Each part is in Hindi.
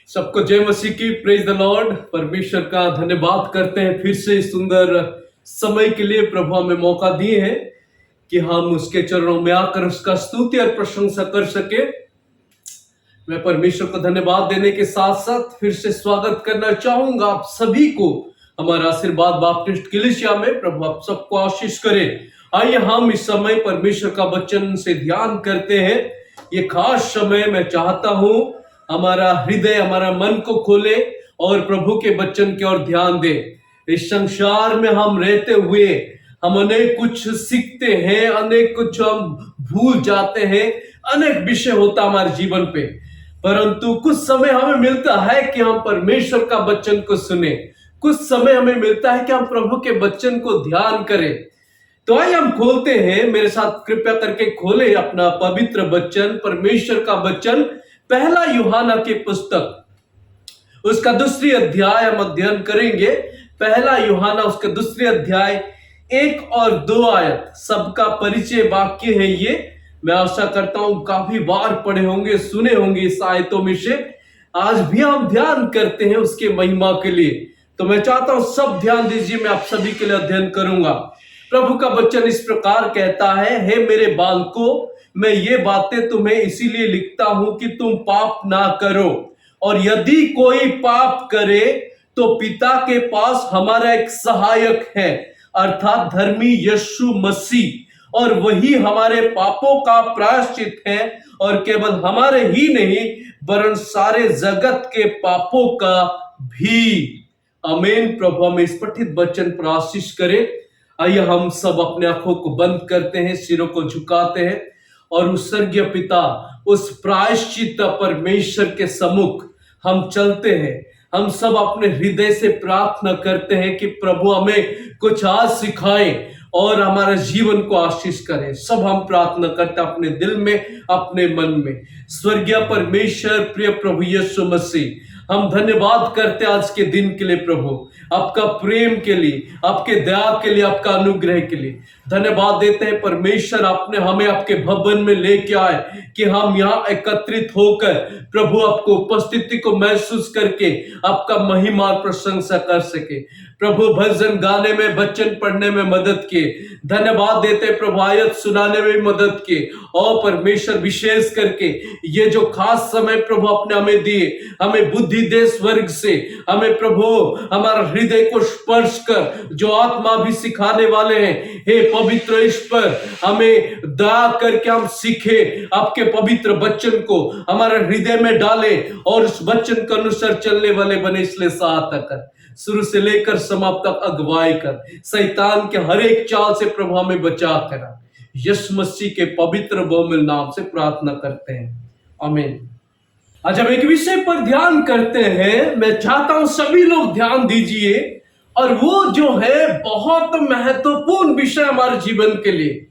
सबको जय मसीह की। Praise the Lord. परमेश्वर का धन्यवाद करते हैं फिर से इस सुंदर समय के लिए। प्रभु हमें मौका दिए हैं कि हम उसके चरणों में आकर उसका स्तुति और प्रशंसा कर सके। मैं परमेश्वर को धन्यवाद देने के साथ साथ फिर से स्वागत करना चाहूंगा आप सभी को हमारा आशीर्वाद बाप्टिस्ट कलीसिया में। प्रभु आप सबको आशीष करे। आइए हम इस समय परमेश्वर का वचन से ध्यान करते हैं। ये खास समय मैं चाहता हूं हमारा हृदय हमारा मन को खोले और प्रभु के वचन की ओर ध्यान दे। इस संसार में हम रहते हुए हम अनेक कुछ सीखते हैं, अनेक कुछ हम भूल जाते हैं, अनेक विषय होता हमारे जीवन पे, परंतु कुछ समय हमें मिलता है कि हम परमेश्वर का वचन को सुने। कुछ समय हमें मिलता है कि हम प्रभु के वचन को ध्यान करें। तो आइए हम खोलते हैं, मेरे साथ कृपया करके खोले अपना पवित्र वचन, परमेश्वर का वचन, पहला यूहन्ना की पुस्तक, उसका 2 अध्याय हम अध्ययन करेंगे। पहला यूहन्ना उसका 2 अध्याय 1 और 2 आयत, सबका परिचय वाक्य है ये। मैं आशा करता हूं काफी बार पढ़े होंगे, सुने होंगे इस आयतों में से। आज भी हम ध्यान करते हैं उसके महिमा के लिए। तो मैं चाहता हूं सब ध्यान दीजिए, मैं आप सभी के लिए अध्ययन करूंगा। प्रभु का वचन इस प्रकार कहता है, हे मेरे बालकों, मैं ये बातें तुम्हें इसीलिए लिखता हूं कि तुम पाप ना करो, और यदि कोई पाप करे तो पिता के पास हमारा एक सहायक है, अर्थात धर्मी यीशु मसीह, और वही हमारे पापों का प्रायश्चित है, और केवल हमारे ही नहीं वरन सारे जगत के पापों का भी। आमीन। प्रभु हमें इस पठित वचन पर आशीष करे। आइए हम सब अपने आंखों को बंद करते हैं, सिरों को झुकाते हैं और उस स्वर्गीय पिता, उस प्रायश्चित परमेश्वर के सम्मुख हम चलते हैं। हम सब अपने हृदय से प्रार्थना करते हैं कि प्रभु हमें कुछ आज सिखाए और हमारे जीवन को आशीष करें। सब हम प्रार्थना करते हैं अपने दिल में, अपने मन में। स्वर्गीय परमेश्वर, प्रिय प्रभु यीशु मसीह, हम धन्यवाद करते हैं आज के दिन के लिए प्रभु, आपका प्रेम के लिए, आपके दया के लिए, आपका अनुग्रह के लिए धन्यवाद देते हैं। परमेश्वर, आपने हमें आपके भवन में लेके आए कि हम यहाँ एकत्रित होकर प्रभु आपको उपस्थिति को महसूस करके आपका महिमा और प्रशंसा कर सके। प्रभु भजन गाने में, वचन पढ़ने में मदद किए, धन्यवाद देते प्रभु, आयत सुनाने में मदद किए। और परमेश्वर विशेष करके ये जो खास समय प्रभु आपने हमें दिए, हमें बुद्धि दे स्वर्ग से, हमें प्रभु हमारा हृदय को स्पर्श कर, जो आत्मा भी सिखाने वाले हैं, हे पवित्र ईश्वर, हमें दया करके हम सीखे आपके पवित्र वचन को हमारे हृदय में डाले और उस वचन के अनुसार चलने वाले बने। इसलिए सहायता कर, शुरू से लेकर समाप्त तक अगुवाई कर, शैतान के हर एक चाल से प्रभु हमें बचा करा। यीशु मसीह के पवित्र बहुमूल्य नाम से प्रार्थना करते हैं, आमीन। आज हम एक विषय पर ध्यान करते हैं। मैं चाहता हूं सभी लोग ध्यान दीजिए, और वो जो है बहुत महत्वपूर्ण विषय हमारे जीवन के लिए।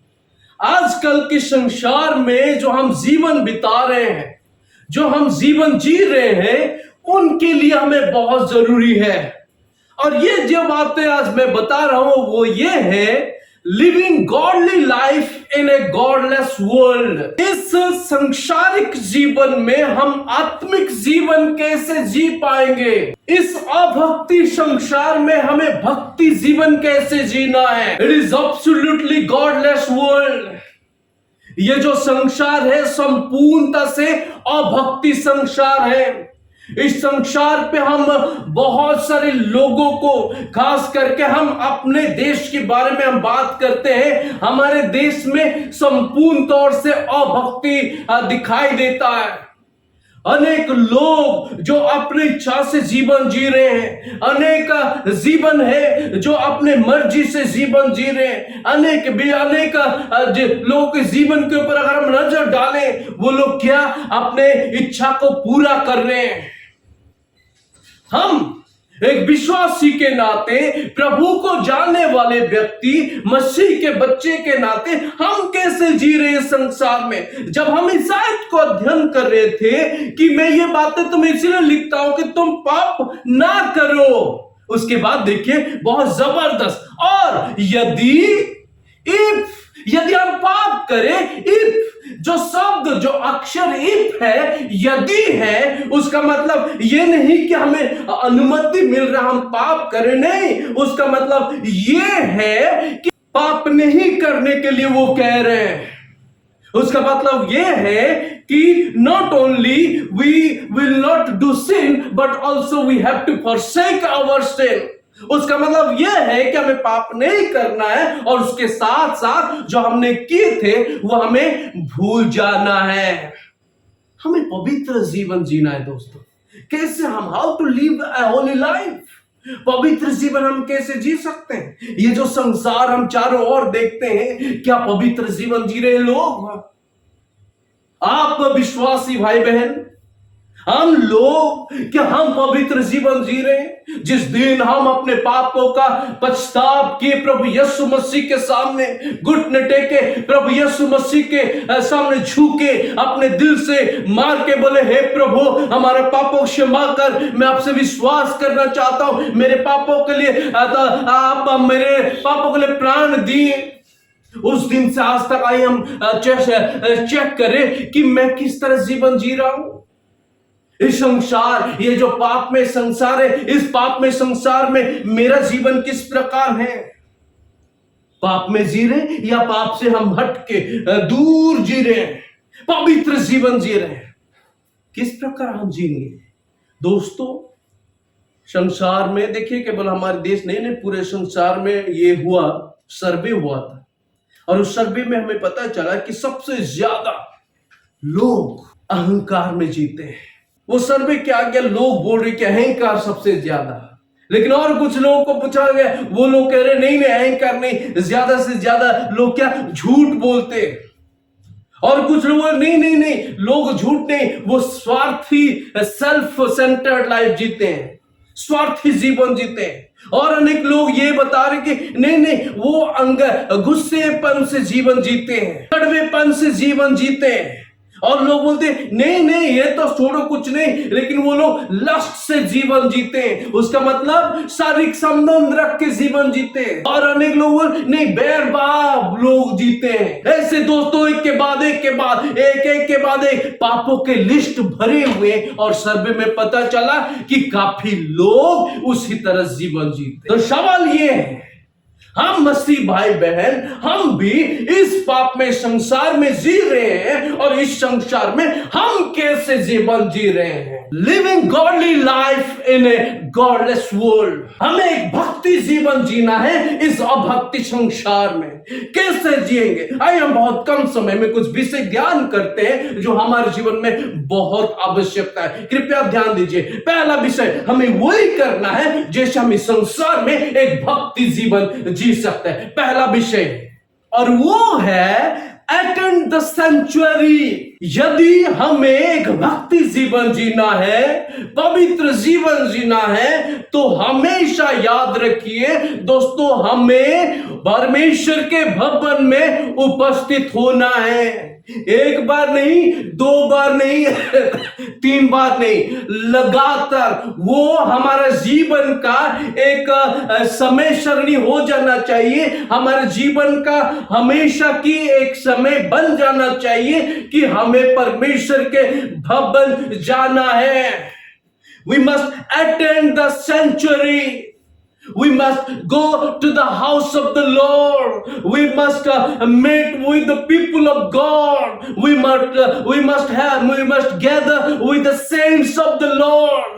आजकल के संसार में जो हम जीवन बिता रहे हैं, जो हम जीवन जी रहे हैं, उनके लिए हमें बहुत जरूरी है। और ये जो बातें आज मैं बता रहा हूं वो ये है, living godly life in A godless world. इस संसारिक जीवन में हम आत्मिक जीवन कैसे जी पाएंगे? इस अभक्ति संसार में हमें भक्ति जीवन कैसे जीना है? It is absolutely godless world. ये जो संसार है संपूर्णता से अभक्ति संसार है। इस संसार पे हम बहुत सारे लोगों को, खास करके हम अपने देश के बारे में हम बात करते हैं, हमारे देश में संपूर्ण तौर से अभक्ति दिखाई देता है। अनेक लोग जो अपनी इच्छा से जीवन जी रहे हैं, अनेक जीवन है जो अपने मर्जी से जीवन जी रहे हैं, अनेक लोगों के जीवन के ऊपर अगर हम नजर डालें, वो लोग क्या अपने इच्छा को पूरा कर रहे हैं। हम एक विश्वासी के नाते, प्रभु को जानने वाले व्यक्ति, मसीह के बच्चे के नाते हम कैसे जी रहे हैं संसार में? जब हम इस आयत को अध्ययन कर रहे थे कि मैं ये बातें तुम्हें इसलिए लिखता हूं कि तुम पाप ना करो, उसके बाद देखिए बहुत जबरदस्त, और यदि हम पाप करें, इफ जो शब्द जो अक्षर इफ है, यदि है, उसका मतलब ये नहीं कि हमें अनुमति मिल रहा हम पाप करें, नहीं, उसका मतलब ये है कि पाप नहीं करने के लिए वो कह रहे हैं। उसका मतलब यह है कि not only we will not do sin but also we have to forsake our sin. उसका मतलब यह है कि हमें पाप नहीं करना है और उसके साथ साथ जो हमने किए थे वो हमें भूल जाना है। हमें पवित्र जीवन जीना है दोस्तों। कैसे हम, how to live a holy life, पवित्र जीवन हम कैसे जी सकते हैं? ये जो संसार हम चारों ओर देखते हैं, क्या पवित्र जीवन जी रहे लोग? आप विश्वासी भाई बहन, हम लोग क्या हम पवित्र जीवन जी रहे हैं? जिस दिन हम अपने पापों का पछताव किए, प्रभु यीशु मसीह के सामने घुटने टेके, प्रभु यीशु मसीह के सामने झुके, अपने दिल से मार के बोले, हे प्रभु हमारे पापों को क्षमा कर, मैं आपसे विश्वास करना चाहता हूं, मेरे पापों के लिए आप मेरे पापों के लिए प्राण दिए। उस दिन से आज तक आइए हम चेक करें कि मैं किस तरह जीवन जी रहा हूं। इस संसार, ये जो पाप में संसार है, इस पाप में संसार में मेरा जीवन किस प्रकार है? पाप में जी रहे या पाप से हम हट के दूर जी रहे हैं, पवित्र जीवन जी रहे हैं? किस प्रकार हम जिएंगे दोस्तों? संसार में देखिए, केवल हमारे देश नहीं, पूरे संसार में ये हुआ, सर्वे हुआ था, और उस सर्वे में हमें पता चला कि सबसे ज्यादा लोग अहंकार में जीते हैं। वो सर्वे क्या गया, लोग बोल रहे कि अहंकार सबसे ज्यादा, लेकिन और कुछ लोगों को पूछा गया, वो लोग कह रहे नहीं नहीं अहंकार नहीं, ज्यादा से ज्यादा लोग क्या झूठ बोलते। और कुछ लोग नहीं नहीं नहीं, लोग झूठ नहीं, वो स्वार्थी सेल्फ सेंटर्ड लाइफ जीते हैं, स्वार्थी जीवन जीते हैं। और अनेक लोग ये बता रहे कि नहीं नहीं, वो गुस्सेपन से जीवन जीते हैं, कड़वेपन से जीवन जीते हैं। और लोग बोलते नहीं नहीं, ये तो छोड़ो कुछ नहीं, लेकिन वो लोग लस्ट से जीवन जीते हैं, उसका मतलब शारीरिक संबंध रख के जीवन जीते हैं। और अनेक लोग नहीं, बैरबाब लोग जीते हैं। ऐसे दोस्तों एक के बाद एक के बाद एक पापों के लिस्ट भरे हुए, और सर्वे में पता चला कि काफी लोग उसी तरह जीवन जीते। तो सवाल ये है, हम मसीह भाई बहन, हम भी इस पाप में संसार में जी रहे हैं, और इस संसार में हम कैसे जीवन जी रहे हैं? Living godly life in A godless world. हमें एक भक्ति जीवन जीना है इस अभक्ति संसार में। कैसे जिएंगे? आइए हम बहुत कम समय में कुछ विषय ध्यान करते हैं जो हमारे जीवन में बहुत आवश्यकता है। कृपया ध्यान दीजिए। पहला विषय, हमें वही करना है जैसे हम इस संसार में एक भक्ति जीवन जी सकते हैं। पहला विषय, और वो है अटेंड द सेंचुरी। यदि हमें एक भक्ति जीवन जीना है, पवित्र जीवन जीना है, तो हमेशा याद रखिए दोस्तों, हमें परमेश्वर के भवन में उपस्थित होना है। एक बार नहीं, दो बार नहीं, तीन बार नहीं, लगातार वो हमारा जीवन का एक समय सरणी हो जाना चाहिए। हमारे जीवन का हमेशा की एक समय बन जाना चाहिए कि हमें परमेश्वर के भवन जाना है। We must attend the sanctuary. We must go to the house of the Lord. We must meet with the people of God. We must gather with the saints of the Lord.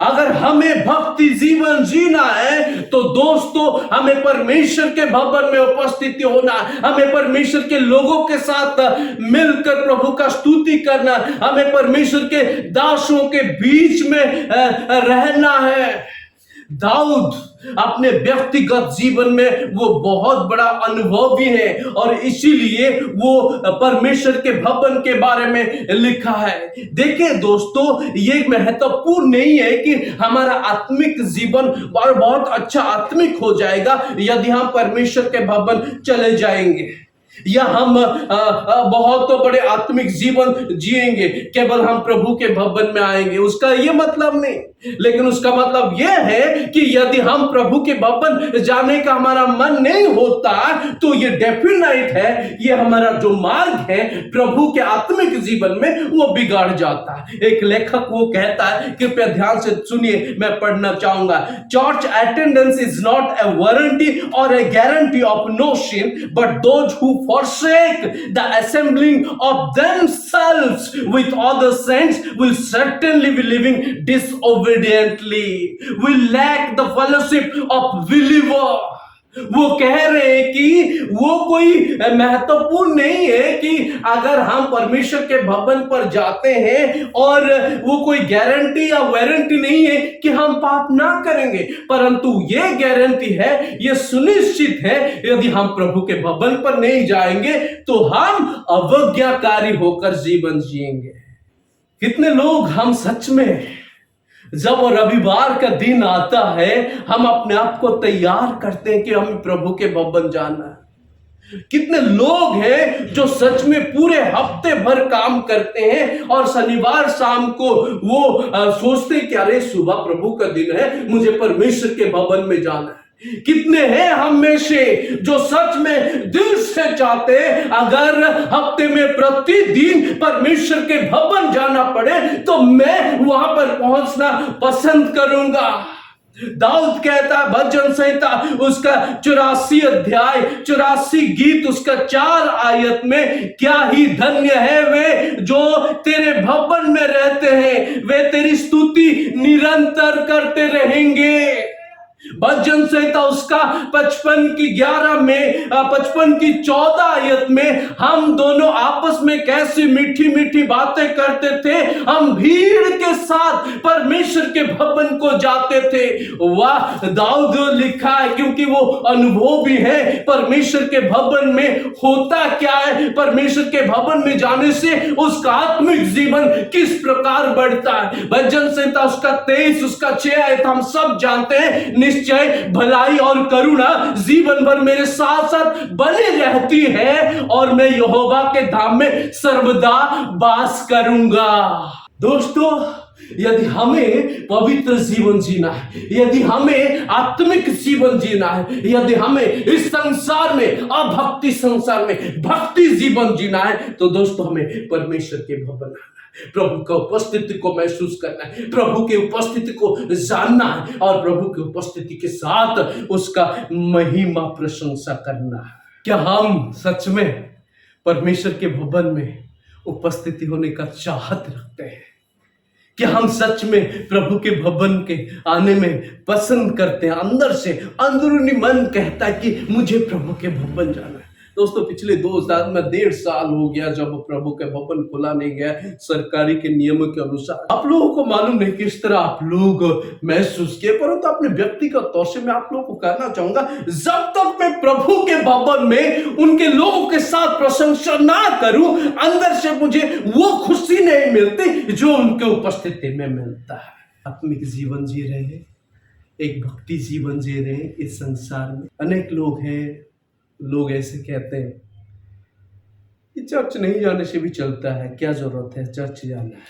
अगर हमें भक्ति जीवन जीना है तो दोस्तों, हमें परमेश्वर के भवन में उपस्थिति होना, हमें परमेश्वर के लोगों के साथ मिलकर प्रभु का स्तुति करना, हमें परमेश्वर के दासों के बीच में रहना है। दाऊद अपने व्यक्तिगत जीवन में वो बहुत बड़ा अनुभवी है, और इसीलिए वो परमेश्वर के भवन के बारे में लिखा है। देखिए दोस्तों, ये महत्वपूर्ण नहीं है कि हमारा आत्मिक जीवन बहुत अच्छा आत्मिक हो जाएगा यदि हम परमेश्वर के भवन चले जाएंगे। या हम बहुत बड़े आत्मिक जीवन जिएंगे, केवल हम प्रभु के भवन में आएंगे, उसका ये मतलब नहीं। लेकिन उसका मतलब यह है कि यदि हम प्रभु के भवन जाने का हमारा मन नहीं होता, तो ये डेफिनेट है, ये हमारा जो मार्ग है प्रभु के आत्मिक जीवन में, वो बिगाड़ जाता है। एक लेखक वो कहता है, कृपया ध्यान से सुनिए, मैं पढ़ना चाहूंगा। Church attendance is not a warranty और a guarantee of no sin, but those who forsake the assembling of themselves with other saints will certainly be living disobediently, will lack the fellowship of believer। वो कह रहे हैं कि वो कोई महत्वपूर्ण नहीं है कि अगर हम परमेश्वर के भवन पर जाते हैं, और वो कोई गारंटी या वारंटी नहीं है कि हम पाप ना करेंगे, परंतु ये गारंटी है, ये सुनिश्चित है, यदि हम प्रभु के भवन पर नहीं जाएंगे तो हम अवज्ञाकारी होकर जीवन जिएंगे। कितने लोग हम सच में जब रविवार का दिन आता है, हम अपने आप को तैयार करते हैं कि हमें प्रभु के भवन जाना है। कितने लोग हैं जो सच में पूरे हफ्ते भर काम करते हैं और शनिवार शाम को वो सोचते हैं कि अरे सुबह प्रभु का दिन है, मुझे परमेश्वर के भवन में जाना है। कितने हैं हम में से जो सच में दिल से चाहते हैं, अगर हफ्ते में प्रतिदिन परमेश्वर के भवन जाना पड़े तो मैं वहां पर पहुंचना पसंद करूंगा। दाऊद कहता है, भजन संहिता उसका 84 अध्याय 84 गीत उसका 4 आयत में, क्या ही धन्य है वे जो तेरे भवन में रहते हैं, वे तेरी स्तुति निरंतर करते रहेंगे। भजन संहिता उसका 55 की 11 में 55 की 14 आयत में, हम दोनों आपस में कैसी मीठी मीठी बातें करते थे, हम भीड़ के साथ परमेश्वर के भवन को जाते थे। वाह, दाऊद लिखा है क्योंकि वो अनुभवी है परमेश्वर के भवन में होता क्या है, परमेश्वर के भवन में जाने से उसका आत्मिक जीवन किस प्रकार बढ़ता है। भजन संहिता उसका 23 उसका 6 आयत हम सब जानते हैं, निश्चय भलाई और करुणा जीवन भर मेरे साथ साथ बनी रहती है और मैं यहोवा के धाम में सर्वदा वास करूंगा। दोस्तों, यदि हमें पवित्र जीवन जीना है, यदि हमें आत्मिक जीवन जीना है, यदि हमें इस संसार में, अभक्ति संसार में भक्ति जीवन जीना है, तो दोस्तों हमें परमेश्वर के भवन आना है, प्रभु का उपस्थिति को महसूस करना है, प्रभु के उपस्थिति को जानना है और प्रभु की उपस्थिति के साथ उसका महिमा प्रशंसा करना है। क्या हम सच में परमेश्वर के भवन में उपस्थिति होने का चाहत रखते हैं? क्या हम सच में प्रभु के भवन के आने में पसंद करते हैं? अंदर से अंदरूनी मन कहता है कि मुझे प्रभु के भवन जाना है। दोस्तों, पिछले 2 साल में 1.5 साल हो गया जब प्रभु के भवन खुला नहीं गया सरकारी के नियमों के अनुसार। आप लोगों को मालूम नहीं किस तरह आप लोग महसूस किए, परंतु अपने व्यक्तिगत तौर से मैं आप लोगों को कहना चाहूंगा, जब तक मैं प्रभु के भवन में उनके लोगों के साथ प्रशंसा ना करूं, अंदर से मुझे वो खुशी नहीं मिलती जो उनके उपस्थिति में मिलता है। आत्मिक जीवन जी रहे हैं, एक भक्ति जीवन जी रहे हैं। इस संसार में अनेक लोग हैं, लोग ऐसे कहते हैं कि चर्च नहीं जाने से भी चलता है, क्या जरूरत है चर्च जाना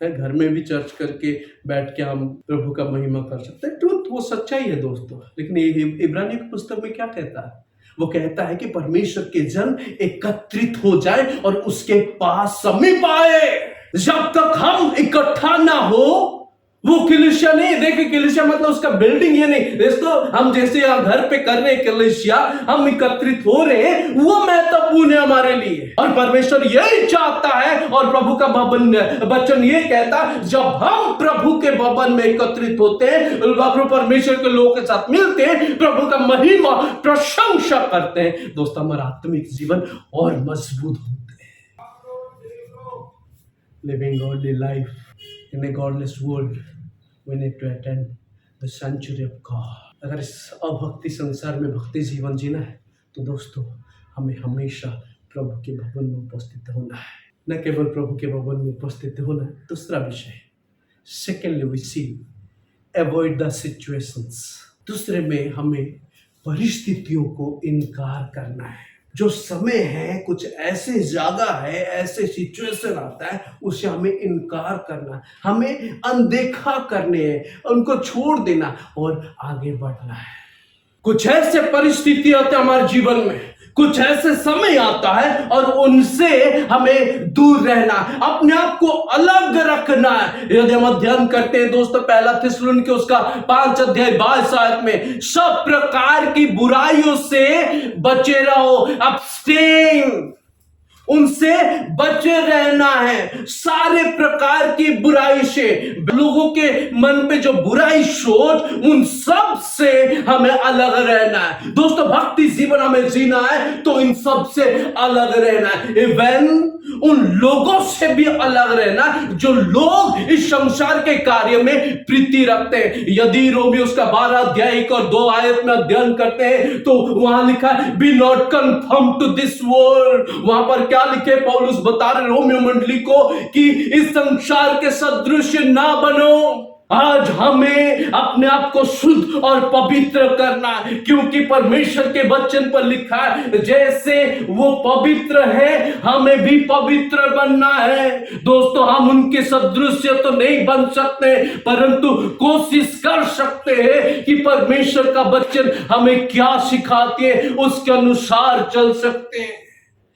है, घर में भी चर्च करके बैठ के हम प्रभु का महिमा कर सकते हैं। ट्रुथ वो सच्चाई है दोस्तों, लेकिन ये इब्रानी की पुस्तक में क्या कहता है? वो कहता है कि परमेश्वर के जन एकत्रित हो जाए और उसके पास समीप आए। जब तक हम इकट्ठा ना हो, वो कलीसिया नहीं। देखिए, कलीसिया मतलब उसका बिल्डिंग ये नहीं दोस्तों, हम जैसे यहाँ घर पे कर रहे हैं कलीसिया, हम एकत्रित हो रहे हैं, वो महत्वपूर्ण है हमारे लिए। और परमेश्वर यही चाहता है और प्रभु का भवन वचन ये कहता है, जब हम प्रभु के भवन में एकत्रित होते हैं, प्रभु परमेश्वर के लोगों के साथ मिलते हैं, प्रभु का महिमा प्रशंसा करते हैं, दोस्तों हमारा आत्मिक जीवन और मजबूत होते हैं। Living godly life in a godless world, we need to attend the sanctuary of God। अगर इस अभक्ति संसार में भक्ति जीवन जीना है तो दोस्तों हमें हमेशा प्रभु के भवन में उपस्थित होना है। न केवल प्रभु के भवन में उपस्थित होना है, दूसरा विषय secondly we see avoid the situations. दूसरे में हमें परिस्थितियों को इनकार करना है। जो समय है, कुछ ऐसे जगह है, ऐसे सिचुएशन आता है, उसे हमें इनकार करना, हमें अनदेखा करने हैं, उनको छोड़ देना और आगे बढ़ना है। कुछ ऐसे परिस्थिति आते हैं हमारे जीवन में, कुछ ऐसे समय आता है और उनसे हमें दूर रहना, अपने आप को अलग रखना है। यदि हम अध्ययन करते हैं दोस्तों पहला थिस्सलुनीके उसका 5 अध्याय 22 आयत में, सब प्रकार की बुराइयों से बचे रहो, अब्सटेन, उनसे बचे रहना है, सारे प्रकार की बुराई से, लोगों के मन पे जो बुराई सोच, उन सब से हमें अलग रहना है। दोस्तों भक्ति जीवन हमें जीना है तो इन सब से अलग रहना है, इवन उन लोगों से भी अलग रहना जो लोग इस संसार के कार्य में प्रीति रखते हैं। यदि रोमी उसका 12 अध्याय 1 और 2 आयत में अध्ययन करते हैं तो वहां लिखा है be not confirm to this world. वहां पर क्या लिखे, पौलुस बता रहे रोमियो मंडली को कि इस संसार के सदृश ना बनो। आज हमें अपने आप को शुद्ध और पवित्र करना है, क्योंकि परमेश्वर के वचन पर लिखा है जैसे वो पवित्र है हमें भी पवित्र बनना है। दोस्तों हम उनके सदृश तो नहीं बन सकते, परंतु कोशिश कर सकते हैं कि परमेश्वर का वचन हमें क्या सिखाती है उसके अनुसार चल सकते हैं।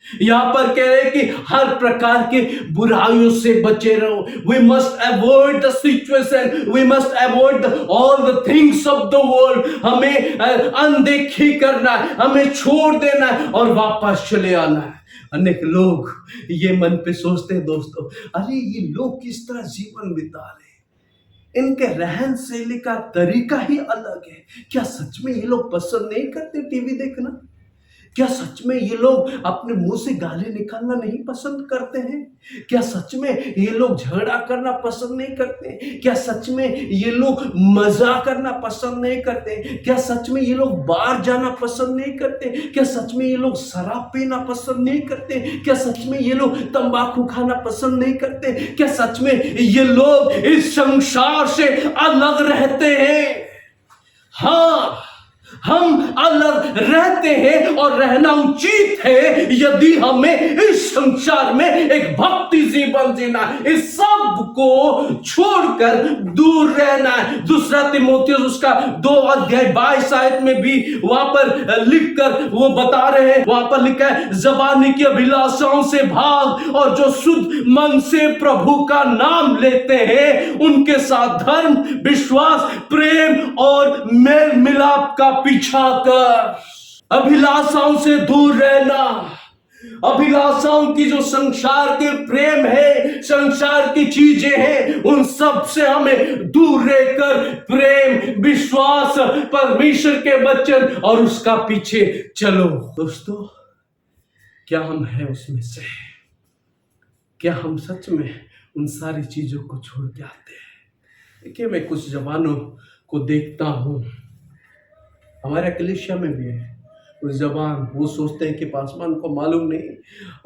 यहां पर कह रहे हैं कि हर प्रकार के बुराइयों से बचे रहो। We must avoid the situation, we must avoid all the things of the world. हमें अनदेखी करना है, हमें छोड़ देना है और वापस चले आना है। अनेक लोग ये मन पे सोचते हैं दोस्तों, अरे ये लोग किस तरह जीवन बिता रहे हैं, इनके रहन शैली का तरीका ही अलग है। क्या सच में ये लोग पसंद नहीं करते टीवी देखना? क्या सच में ये लोग अपने मुंह से गाली निकालना नहीं पसंद करते हैं? क्या सच में ये लोग झगड़ा करना पसंद नहीं करते? क्या सच में ये लोग मजाक करना पसंद नहीं करते? क्या सच में ये लोग बाहर जाना पसंद नहीं करते? क्या सच में ये लोग शराब पीना पसंद नहीं करते? क्या सच में ये लोग तंबाकू खाना पसंद नहीं करते? क्या सच में ये लोग इस संसार से अलग रहते हैं? हाँ, हम अलग रहते हैं और रहना उचित है यदि हमें इस संसार में एक भक्ति जीवन जीना, इस सब को छोड़कर दूर रहना है। दूसरा तीमुथियुस उसका 2 अध्याय 22 आयत में भी वहां पर लिखकर वो बता रहे हैं, वहां पर लिखा है ज़बानी की अभिलाषाओं से भाग और जो शुद्ध मन से प्रभु का नाम लेते हैं उनके साथ धर्म, विश्वास, प्रेम और मेल मिलाप का पीछा कर। अभिलाषाओं से दूर रहना, अभिलाषाओं की जो संसार के प्रेम है, संसार की चीजें हैं, उन सब से हमें दूर रहकर प्रेम, विश्वास, परमेश्वर के वचन और उसका पीछे चलो। दोस्तों क्या हम हैं उसमें से? क्या हम सच में उन सारी चीजों को छोड़ के आते हैं? देखिए मैं कुछ जवानों को देखता हूं, हमारे कलीसिया में भी है कुछ जवान, वो सोचते हैं कि पासवान को मालूम नहीं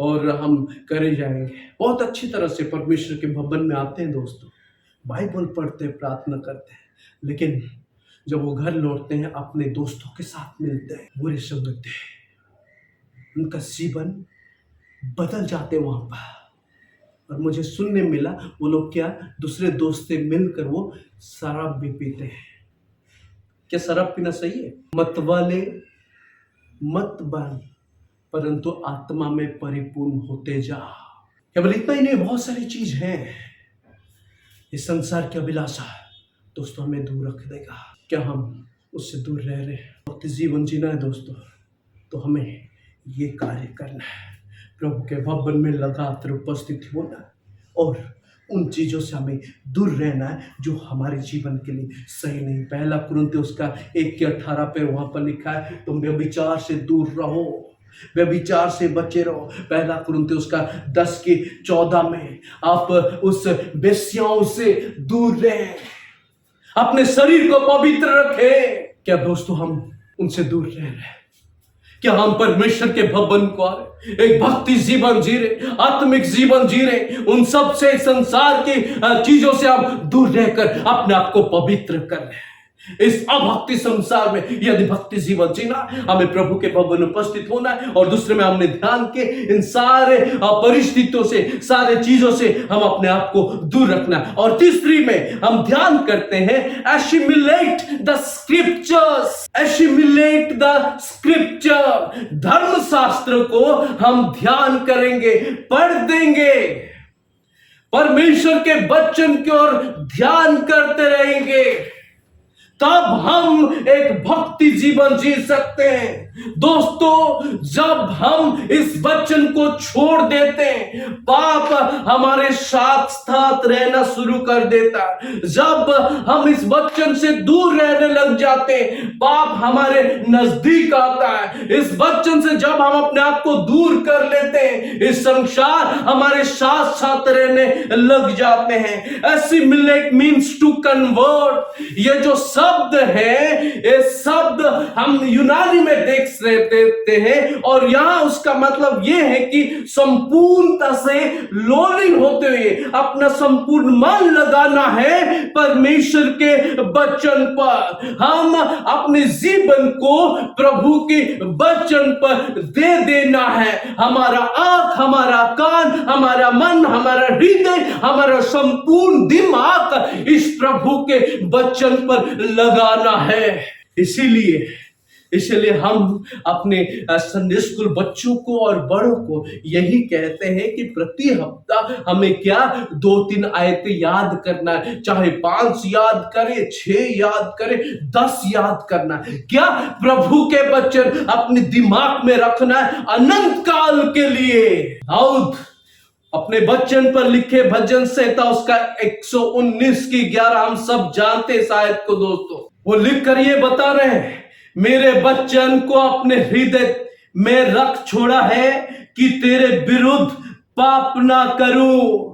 और हम करे जाएंगे। बहुत अच्छी तरह से परमेश्वर के भवन में आते हैं दोस्तों, बाइबल पढ़ते हैं, प्रार्थना करते हैं, लेकिन जब वो घर लौटते हैं अपने दोस्तों के साथ मिलते हैं, बुरी संगत है, उनका जीवन बदल जाते वहाँ पर। और मुझे सुनने मिला वो लोग क्या दूसरे दोस्त से मिलकर वो शराब भी पीते हैं। क्या शराब पीना सही है? मत वाले मत बन, परंतु आत्मा में परिपूर्ण होते जा। केवल इतना ही नहीं, बहुत सारी चीज है इस संसार की अभिलाषा दोस्तों हमें दूर रख देगा। क्या हम उससे दूर रह रहे हैं? भक्ति जीवन जीना है दोस्तों तो हमें ये कार्य करना है, प्रभु के भवन में लगातार उपस्थित होना है और उन चीजों से हमें दूर रहना है जो हमारे जीवन के लिए सही नहीं। पहला कुरिन्थियों उसका 1:18 पे वहां पर लिखा है तुम व्यभिचार से दूर रहो, व्यभिचार से बचे रहो। पहला कुरिन्थियों उसका 10:14 में आप उस वेश्याओं से दूर रहें, अपने शरीर को पवित्र रखें। क्या दोस्तों हम उनसे दूर रह रहे हैं? क्या हम परमेश्वर के भवन को आ रहे, एक भक्ति जीवन जी रहे, आत्मिक जीवन जी रहे, उन सब से संसार की चीजों से हम दूर रहकर अपने आप को पवित्र कर रहे हैं? इस अभक्ति संसार में यदि भक्ति जीवन जीना, हमें प्रभु के भवन में उपस्थित होना है, और दूसरे में हमने ध्यान के इन सारे परिस्थितियों से, सारे चीजों से हम अपने आप को दूर रखना है। और तीसरी में हम ध्यान करते हैं assimilate the scriptures, assimilate the scripture, धर्मशास्त्र को हम ध्यान करेंगे, पढ़ देंगे, परमेश्वर के वचन की ओर ध्यान करते रहेंगे, तब हम एक भक्ति जीवन जी सकते हैं। दोस्तों, जब हम इस वचन को छोड़ देते हैं, पाप हमारे साथ साथ रहना शुरू कर देता है। जब हम इस वचन से दूर रहने लग जाते हैं, पाप हमारे नजदीक आता है। इस वचन से जब हम अपने आप को दूर कर लेते हैं, इस संसार हमारे साथ साथ रहने लग जाते हैं। Assimilate means to convert. ये जो शब्द है, ये शब्द हम यूनानी में देते हैं, और यहां उसका मतलब यह है कि संपूर्णता से लोलिंग होते हुए अपना संपूर्ण मन लगाना है परमेश्वर के वचन पर। हम अपने जीवन को प्रभु के वचन पर दे देना है। हमारा आंख, हमारा कान, हमारा मन, हमारा हृदय, हमारा संपूर्ण दिमाग इस प्रभु के वचन पर लगाना है। इसीलिए हम अपने संडे स्कूल बच्चों को और बड़ों को यही कहते हैं कि प्रति हफ्ता हमें क्या 2-3 आयतें याद करना है। चाहे 5 याद करें, 6 याद करें, 10 याद करना है। क्या प्रभु के वचन अपने दिमाग में रखना है अनंत काल के लिए। दाऊद अपने वचन पर लिखे भजन संहिता उसका 119 की 11 हम सब जानते हैं शायद को दोस्तों। वो लिख कर ये बता रहे हैं, मेरे वचन को अपने हृदय में रख छोड़ा है कि तेरे विरुद्ध पाप ना करूं।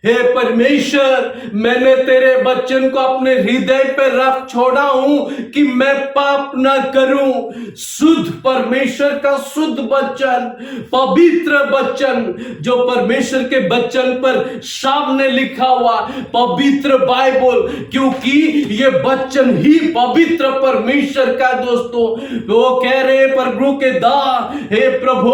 हे परमेश्वर, मैंने तेरे वचन को अपने हृदय पे रख छोड़ा हूं कि मैं पाप ना करूं। शुद्ध परमेश्वर का शुद्ध वचन, पवित्र वचन, जो परमेश्वर के वचन पर सामने लिखा हुआ पवित्र बाइबल, क्योंकि ये वचन ही पवित्र परमेश्वर का। दोस्तों, वो कह रहे प्रभु के दास, हे प्रभु,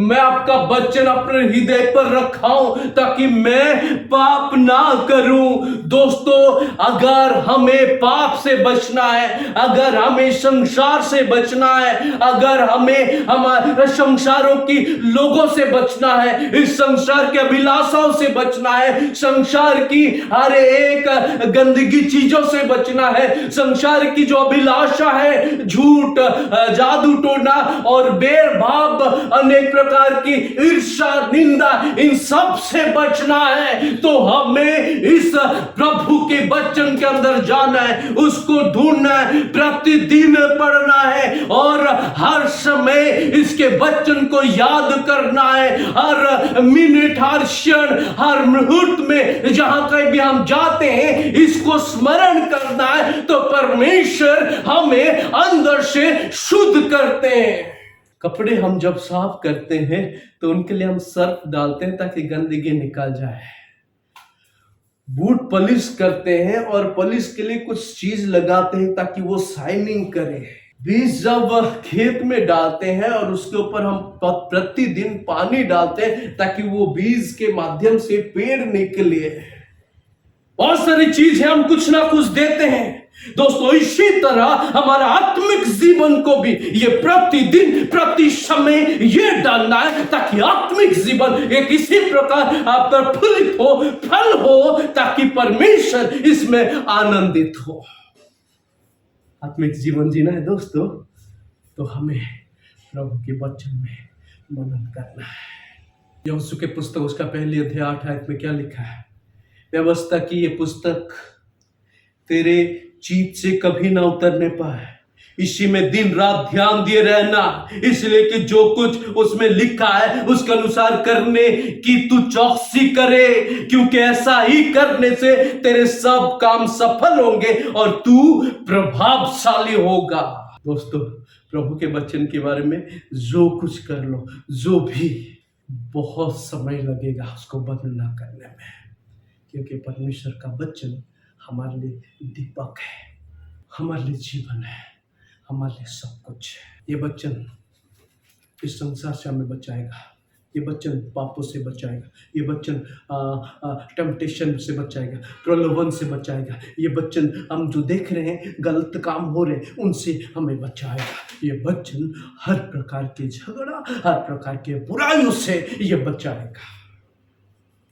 मैं आपका वचन अपने हृदय पर रखा हूं ताकि मैं पाप ना करूं। दोस्तों, अगर हमें पाप से बचना है, अगर हमें संसार से बचना है, अगर हमें हमारे संसारों की लोगों से बचना है, इस संसार के अभिलाषाओं से बचना है, संसार की हर एक गंदगी चीजों से बचना है, संसार की जो अभिलाषा है, झूठ, जादू टोना और भेदभाव, अनेक प्रकार की ईर्ष्या, निंदा, इन सब से बचना है, तो हमें इस प्रभु के वचन के अंदर जाना है, उसको ढूंढना है, प्रतिदिन पढ़ना है और हर समय इसके वचन को याद करना है। हर मिनट, हर क्षण, हर मुहूर्त में जहां कहीं भी हम जाते हैं, इसको स्मरण करना है, तो परमेश्वर हमें अंदर से शुद्ध करते हैं। कपड़े हम जब साफ करते हैं तो उनके लिए हम सर्फ डालते हैं ताकि गंदगी निकल जाए। बूट पॉलिश करते हैं और पॉलिश के लिए कुछ चीज लगाते हैं ताकि वो शाइनिंग करे। बीज जब खेत में डालते हैं और उसके ऊपर हम प्रतिदिन पानी डालते हैं ताकि वो बीज के माध्यम से पेड़ निकले। बहुत सारी चीज है, हम कुछ ना कुछ देते हैं। दोस्तों, इसी तरह हमारा आत्मिक जीवन को भी ये प्रतिदिन, प्रति समय ये डालना है ताकि आत्मिक जीवन एक इसी प्रकार आप प्रफुल्लित हो, फल हो, ताकि परमेश्वर इसमें आनंदित हो। आत्मिक जीवन जीना है दोस्तों, तो हमें प्रभु के वचन में मनन करना है। यहोशू के पुस्तक उसका पहली अध्याय 8 आयत में क्या लिखा है? व्यवस्था की ये पुस्तक तेरे चित्त से कभी ना उतरने पाए, इसी में दिन रात ध्यान दिए रहना, इसलिए कि जो कुछ उसमें लिखा है उसके अनुसार करने की तू चौकसी करे, क्योंकि ऐसा ही करने से तेरे सब काम सफल होंगे और तू प्रभावशाली होगा। दोस्तों, प्रभु के वचन के बारे में जो कुछ कर लो, जो भी, बहुत समय लगेगा उसको बदलना करने में, क्योंकि परमेश्वर का वचन हमारे लिए दीपक है, हमारे लिए जीवन है, हमारे लिए सब कुछ है। ये वचन इस संसार से हमें बचाएगा, ये वचन पापों से बचाएगा, ये वचन टेम्पटेशन से बचाएगा, प्रलोभन से बचाएगा, ये वचन हम जो देख रहे हैं गलत काम हो रहे हैं उनसे हमें बचाएगा। ये वचन हर प्रकार के झगड़ा, हर प्रकार के बुराइयों से ये बचाएगा।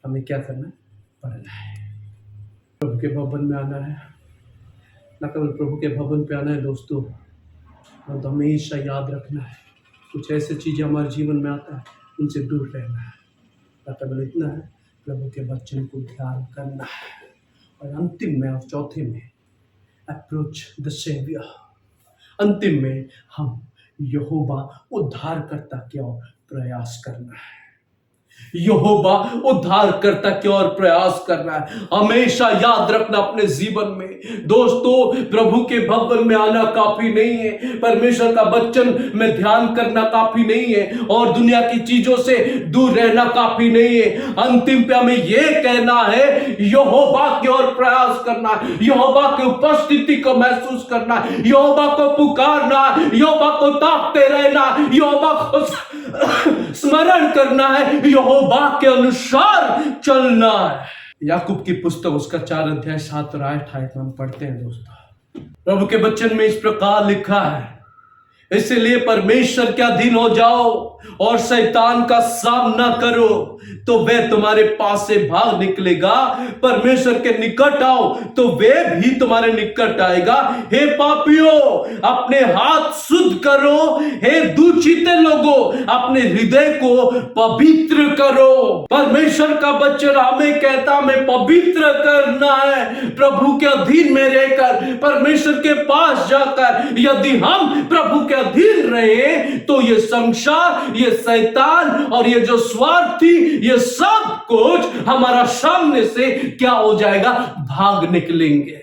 हमें क्या करना है? पढ़ना है, प्रभु के भवन में आना है। न केवल प्रभु के भवन पे आना है दोस्तों, और तो हमेशा याद रखना है कुछ ऐसे चीज़ें हमारे जीवन में आता है उनसे दूर रहना है। केवल इतना है, प्रभु के वचन को ध्यान करना है। और अंतिम में और चौथे में अप्रोच द सेवियर, अंतिम में हम यहोवा उद्धारकर्ता की ओर प्रयास करना है। यहोवा उद्धारकर्ता की ओर प्रयास करना है। हमेशा याद रखना अपने जीवन में दोस्तों, प्रभु के भवन में आना काफी नहीं है, परमेश्वर का वचन में ध्यान करना काफी नहीं है, और दुनिया की चीजों से दूर रहना काफी नहीं है। अंतिम पे हमें यह कहना है, यहोवा की ओर प्रयास करना है, यहोवा की उपस्थिति को महसूस करना है, यहोवा को पुकारना, यहोवा को ताकते रहना, यहोवा को स्मरण करना है, यहोवा के अनुसार चलना है। याकूब की पुस्तक उसका 4 अध्याय 7 और 8 आयत हम पढ़ते हैं दोस्तों। प्रभु के वचन में इस प्रकार लिखा है, इसलिए परमेश्वर के अधीन हो जाओ और शैतान का सामना करो तो वह तुम्हारे पास से भाग निकलेगा। परमेश्वर के निकट आओ तो वह भी तुम्हारे निकट आएगा। हे पापियों, अपने हाथ शुद्ध करो, हे दूषित लोगों, अपने हृदय को पवित्र करो। परमेश्वर का वचन हमें कहता हमें पवित्र करना है। प्रभु के अधीन में रहकर, परमेश्वर के पास जाकर यदि हम प्रभु के अधीन रहे तो ये संसार, ये शैतान और ये जो स्वार्थी, ये सब कुछ हमारा सामने से क्या हो जाएगा? भाग निकलेंगे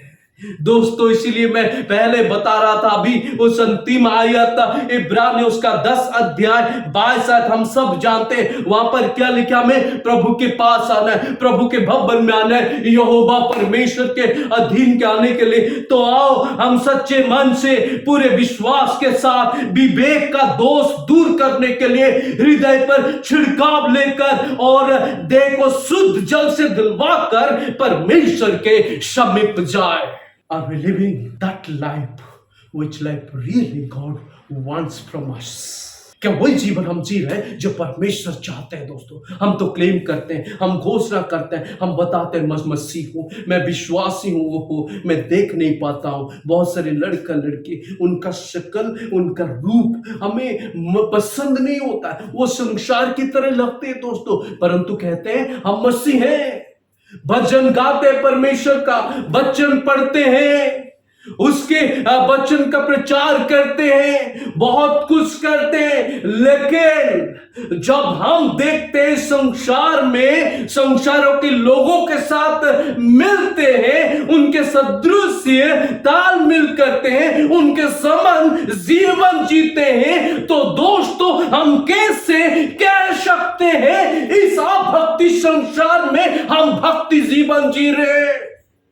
दोस्तों। इसीलिए मैं पहले बता रहा था, अभी उस अंतिम आयत इब्रानी उसका 10 अध्याय 22 आयत हम सब जानते हैं। वहां पर क्या लिखा? हमें प्रभु के पास आना है, प्रभु के भवन में आना है, यहोवा परमेश्वर के अधीन के आने के लिए। तो आओ हम सच्चे मन से, पूरे विश्वास के साथ, विवेक का दोष दूर करने के लिए हृदय पर छिड़काव लेकर और देह को शुद्ध जल से धुलवाकर परमेश्वर के समीप जाए। Are we living that life which life really God wants from us? क्या वही जीवन हम जी रहे हैं जो परमेश्वर चाहते हैं दोस्तों? हम तो क्लेम करते हैं, हम घोषणा करते हैं, हम बताते हैं मैं मसीह हूं, मैं विश्वासी हूं, वो मैं देख नहीं पाता हूं। बहुत सारे लड़का लड़की, उनका शक्ल, उनका रूप हमें पसंद नहीं होता है, वो संसार की तरह लगते हैं दोस्तों, परंतु कहते हैं हम मसीह हैं। भजन गाते परमेश्वर का, वचन पढ़ते हैं, उसके वचन का प्रचार करते हैं, बहुत कुछ करते हैं, लेकिन जब हम देखते हैं संसार में संसारों के लोगों के साथ मिलते हैं, उनके सदृश्य तालमेल करते हैं, उनके समान जीवन जीते हैं, तो दोस्तों हम कैसे कह सकते हैं इस अभक्ति संसार में हम भक्ति जीवन जी रहे हैं?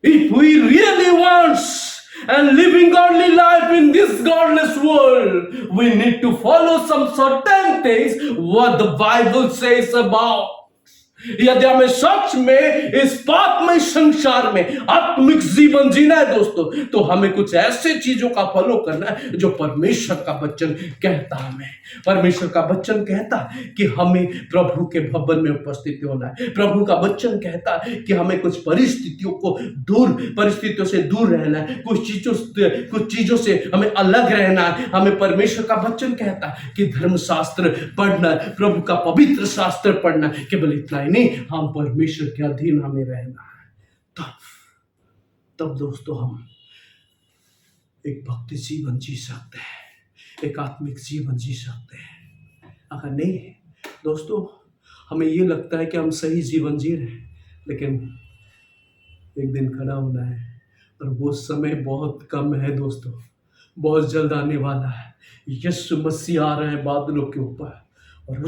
If we really want and living godly life in this godless world, we need to follow some certain things what the Bible says about. यदि हमें सच में इस पापमय संसार में आत्मिक जीवन जीना है दोस्तों, तो हमें कुछ ऐसे चीजों का फॉलो करना है जो परमेश्वर का वचन कहता है। हमें परमेश्वर का वचन कहता है कि हमें प्रभु के भवन में उपस्थित होना है। प्रभु का वचन कहता है कि हमें कुछ परिस्थितियों से दूर रहना है, कुछ चीजों से हमें अलग रहना है। हमें परमेश्वर का वचन कहता है कि धर्मशास्त्र पढ़ना है, प्रभु का पवित्र शास्त्र पढ़ना है। केवल इतना नहीं, हम परमेश्वर के अधीन हमें रहना है। तब दोस्तों हम एक भक्ति जीवन जी सकते हैं, एक आत्मिक जीवन जी सकते हैं। अगर नहीं दोस्तों, हमें ये लगता है कि हम सही जीवन जी रहे हैं, लेकिन एक दिन खड़ा होना है और वो समय बहुत कम है दोस्तों, बहुत जल्द आने वाला है। यीशु मसीह आ रहे हैं बादलों के ऊपर, और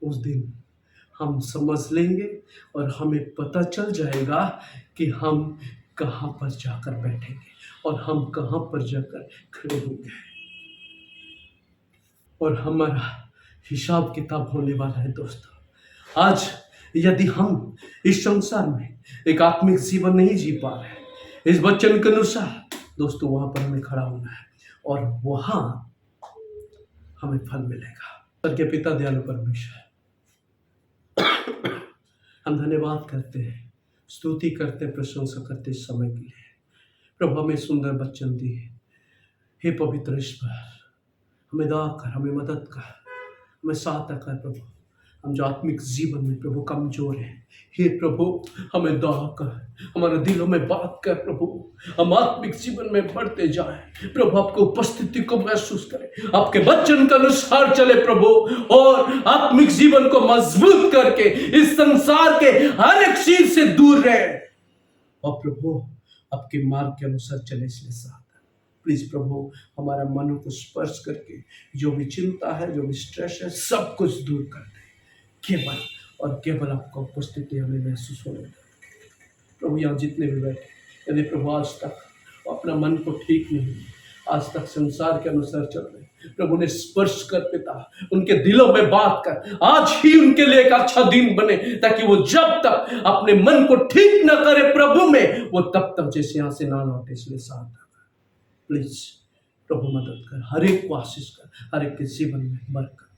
उस दिन हम समझ लेंगे और हमें पता चल जाएगा कि हम कहाँ पर जाकर बैठेंगे और हम कहाँ पर जाकर खड़े होंगे, और हमारा हिसाब किताब होने वाला है दोस्तों। आज यदि हम इस संसार में एक आत्मिक जीवन नहीं जी पा रहे, इस वचन के अनुसार दोस्तों, वहां पर हमें खड़ा होना है और वहां हमें फल मिलेगा। स्वर्ग के पिता दयालु परमेश्वर, हम धन्यवाद करते हैं, स्तुति करते, प्रशंसा करते इस समय के लिए। प्रभु हमें सुंदर वचन दिए। हे पवित्र ईश्वर, हमें दया कर, हमें मदद कर, हमें सहायता कर प्रभु। हम जो आत्मिक जीवन में प्रभु कमजोर हैं, हे प्रभु हमें दया कर, हमारे दिलों में बात कर प्रभु। हम आत्मिक जीवन में बढ़ते जाएं प्रभु, आपकी उपस्थिति को महसूस करें, आपके वचन के अनुसार चले प्रभु, और आत्मिक जीवन को मजबूत करके इस संसार के हर एक चीज से दूर रहे, और प्रभु आपके मार्ग के अनुसार चले। इसलिए साथ प्लीज प्रभु हमारा मन को स्पर्श करके जो भी चिंता है, जो भी स्ट्रेस है, सब कुछ दूर कर दे। केवल और केवल आपका उपस्थिति हमें महसूस होने दे प्रभु। यहाँ जितने भी बैठे, यदि प्रभु आज तक अपना मन को ठीक नहीं, आज तक संसार के अनुसार चल रहे, प्रभु ने स्पर्श कर पिता, उनके दिलों में बात कर, आज ही उनके लिए एक अच्छा दिन बने, ताकि वो जब तक अपने मन को ठीक न करे प्रभु में, वो तब तक जैसे यहाँ से ना लौटे। इसलिए साथ प्लीज प्रभु मदद कर, हर एक को आशीष कर, हर एक के जीवन में बरकत दे।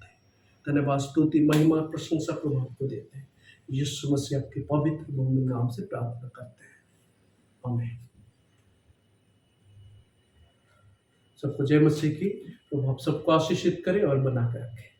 धन्यवाद, स्तुति, महिमा, प्रशंसा प्रभु आपको देते हैं। यीशु मसीह आपके पवित्र बहुमूल्य नाम से प्रार्थना करते हैं, आमीन। सबको जय मसीह की। प्रभु आप सबको आशीषित करे और बना कर रखे।